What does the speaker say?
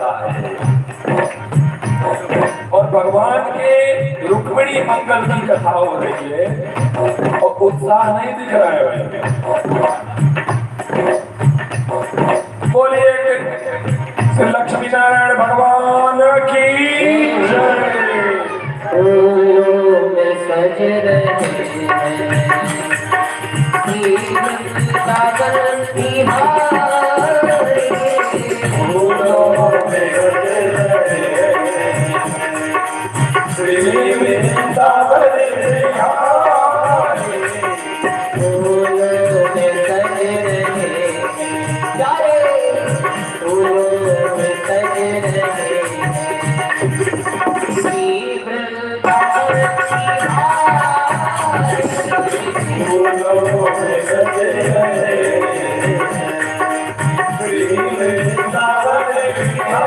जाता है। और भगवान के रुक्मिणी मंगल की कथा हो रही है और उत्साह नहीं दिख रहा है भाई। बोलिए श्री लक्ष्मी नारायण भगवान की जय। सज रहे हैं सागर निहार